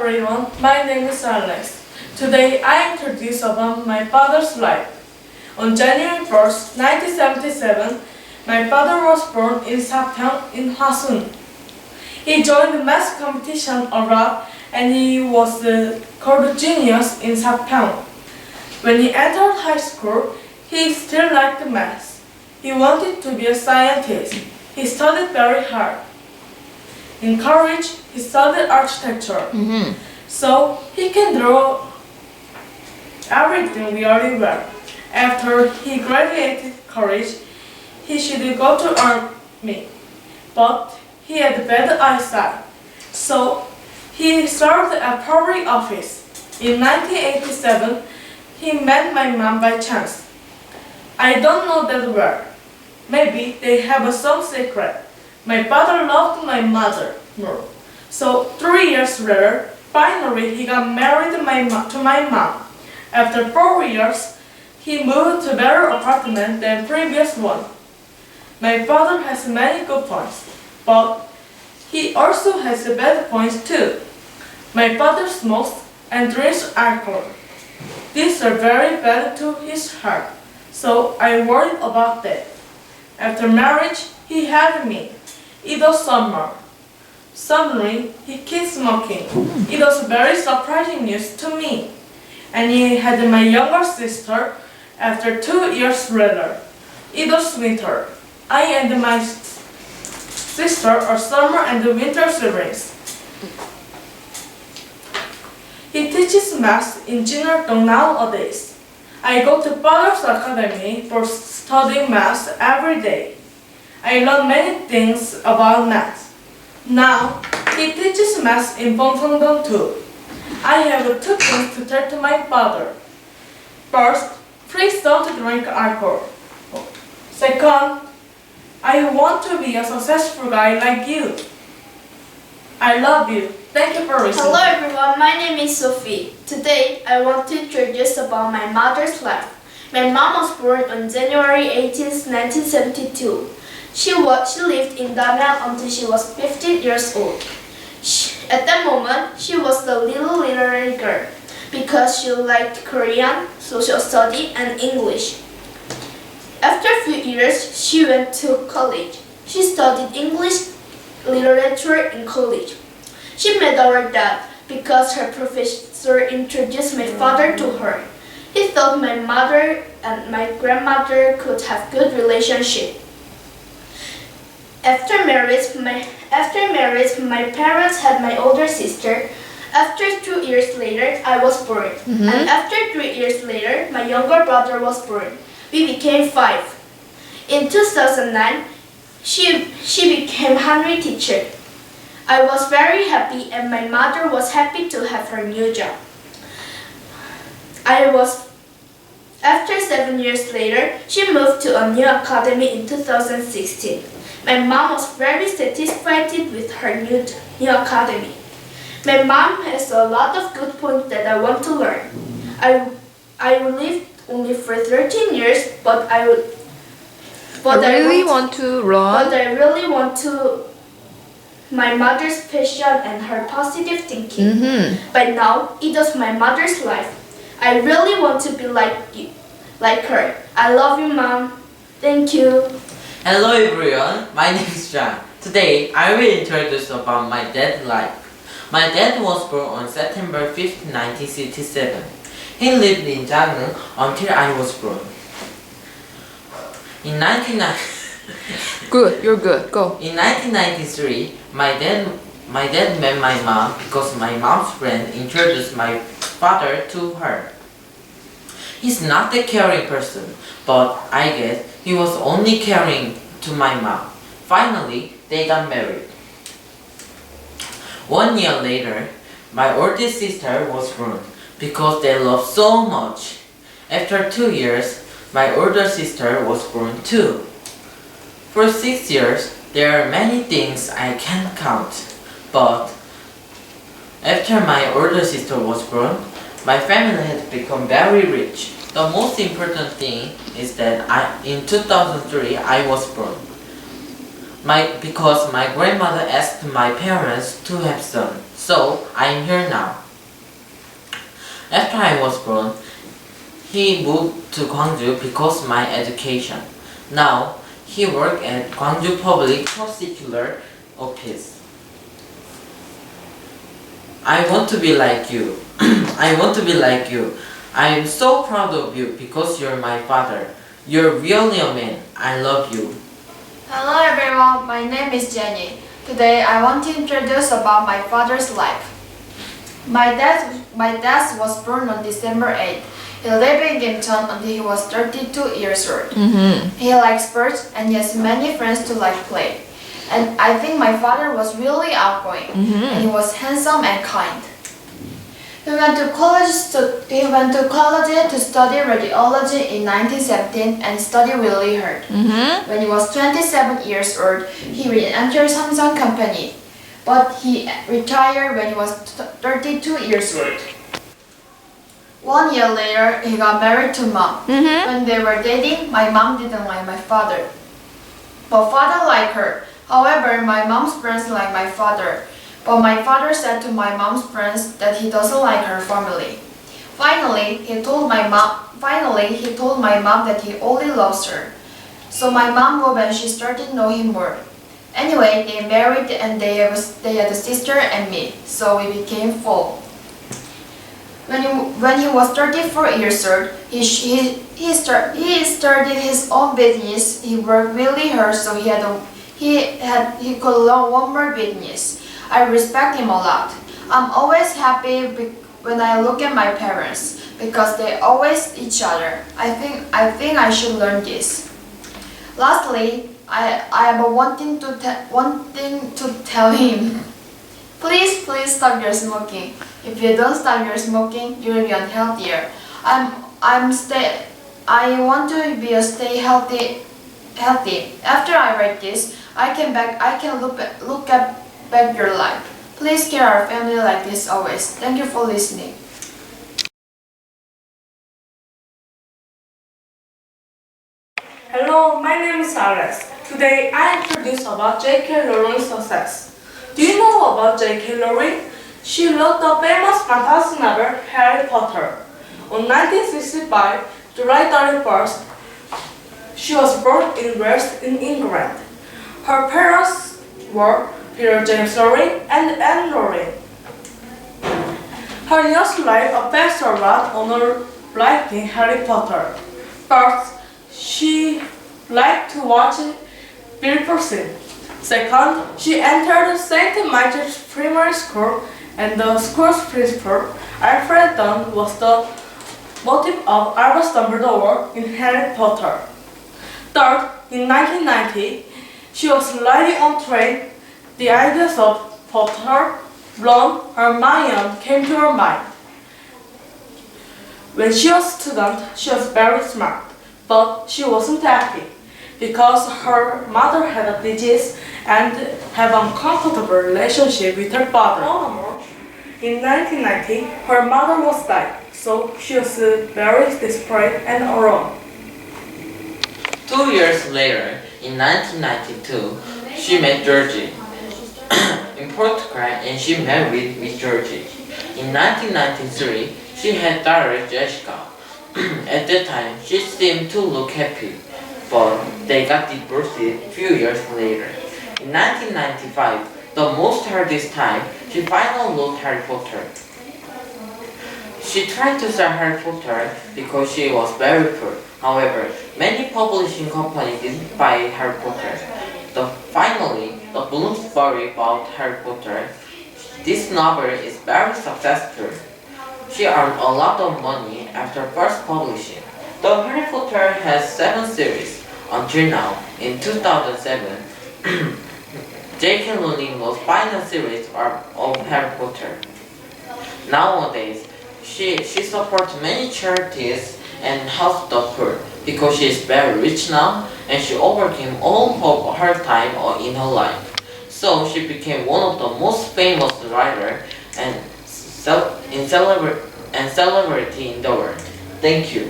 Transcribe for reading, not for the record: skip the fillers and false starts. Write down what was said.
everyone, my name is Alex. Today I introduce about my father's life. On January 1st, 1977, my father was born in Sapyeong in Hwasun. He joined the math competition abroad and he was called genius in Sapyeong. When he entered high school, he still liked math. He wanted to be a scientist. He studied very hard. In college, he studied architecture. So he can draw everything really well. After he graduated college, he should go to army. But he had bad eyesight. So he served at public office. In 1987, he met my mom by chance. I don't know that well. Maybe they have some secret. My father loved my mother more. So 3 years later, finally he got married to my mom. After 4 years, he moved to a better apartment than previous one. My father has many good points, but he also has bad points too. My father smokes and drinks alcohol. These are very bad to his health, so I worried about that. After marriage, he had me. It was summer. Suddenly, he quit smoking. It was very surprising news to me. And he had my younger sister after 2 years later. It was winter. I and my sister are summer and winter siblings. He teaches math in Jinardong nowadays. I go to Father's Academy for studying math every day. I learn many things about math. Now, he teaches math in Bongseongdong too. I have 2 things to tell to my father. First, please don't drink alcohol. Second, I want to be a successful guy like you. I love you. Thank you for listening. Hello everyone, my name is Sophie. Today, I want to introduce about my mother's life. My mom was born on January 18, 1972. She lived in Damyang until she was 15 years old. At that moment, she was the little literary girl because she liked Korean, social study, and English. After a few years, she went to college. She studied English literature in college. She met our dad because her professor introduced my father to her. He thought my mother and my grandmother could have good relationship. After marriage, my parents had my older sister. After 2 years later, I was born. And after 3 years later, my younger brother was born. We became 5. In 2009, she became Hanri teacher. I was very happy and my mother was happy to have her new job. After 7 years later, she moved to a new academy in 2016. My mom was very satisfied with her new academy. My mom has a lot of good points that I want to learn. I lived only for 13 years, but I really want to my mother's passion and her positive thinking. But now, it was my mother's life. I really want to be like her. I love you, Mom. Thank you. Hello everyone, my name is John. Today, I will introduce about my dad's life. My dad was born on September 5th, 1967. He lived in Jangneung until I was born. In 1993, my dad met my mom because my mom's friend introduced my father to her. He's not a caring person, but I guess he was only caring to my mom. Finally, they got married. 1 year later, my oldest sister was born because they loved so much. After 2 years, my older sister was born too. For 6 years, there are many things I can't count, but after my older sister was born, my family had become very rich. The most important thing is that in 2003 I was born. because my grandmother asked my parents to have son, so I'm here now. After I was born, he moved to Gwangju because my education. Now, he works at Gwangju Public Prosecutor Office. I want to be like you. I want to be like you. I am so proud of you because you're my father. You're really a man. I love you. Hello everyone, my name is Jenny. Today I want to introduce about my father's life. My dad was born on December 8th. He lived in Gimcheon until he was 32 years old. He likes sports and he has many friends to like play. And I think my father was really outgoing and he was handsome and kind. He went to college to study radiology in 1917 and studied really hard. When he was 27 years old, he re-entered Samsung company, but he retired when he was 32 years old. 1 year later, he got married to mom. When they were dating, my mom didn't like my father, but father liked her. However, my mom's friends like my father. But my father said to my mom's friends that he doesn't like her family. Finally, he told my mom that he only loves her. So my mom moved and she started to know him more. Anyway, they married and they had a sister and me, so we became four. When he was 34 years old, he started his own business. He worked really hard, so he could learn one more business. I respect him a lot. I'm always happy when I look at my parents because they always each other. I think I should learn this. Lastly, I am wanting to tell him. Please stop your smoking. If you don't stop your smoking, you will be unhealthier. I want to stay healthy. After I write this, I can look at back your life. Please care our family like this always. Thank you for listening. Hello, my name is Alex. Today I introduce about J.K. Rowling's success. Do you know about J.K. Rowling? She wrote the famous fantasy novel Harry Potter. On 1965, July 31st, she was born in Wales in England. Her parents were Peter James Rowling and Anne Rowling. Her young life affects a lot on her writing Harry Potter. First, she liked to watch Bill Purcell. Second, she entered St. Michael's Primary School and the school's principal, Alfred Dunn, was the motive of Albus Dumbledore in Harry Potter. Third, in 1990, she was riding on train. The ideas of Potter, Ron, Hermione came to her mind. When she was a student, she was very smart, but she wasn't happy because her mother had a disease and had an uncomfortable relationship with her father. In 1990, her mother was died, so she was very desperate and alone. 2 years later, in 1992, she met Georgie in Portugal and she married with Georgie. In 1993, she had daughter Jessica. At that time, she seemed to look happy, but they got divorced a few years later. In 1995, the most hardest time, she finally loved Harry Potter. She tried to sell Harry Potter because she was very poor. However, many publishing companies didn't buy Harry Potter. Finally, the Bloomsbury bought Harry Potter. This novel is very successful. She earned a lot of money after first publishing. The Harry Potter has 7 series. Until now, in 2007, J.K. Rowling was final series of Harry Potter. Nowadays, she supports many charities and helps the poor because she is very rich now and she overcame all of her time in her life. So she became one of the most famous writers and celebrity in the world. Thank you.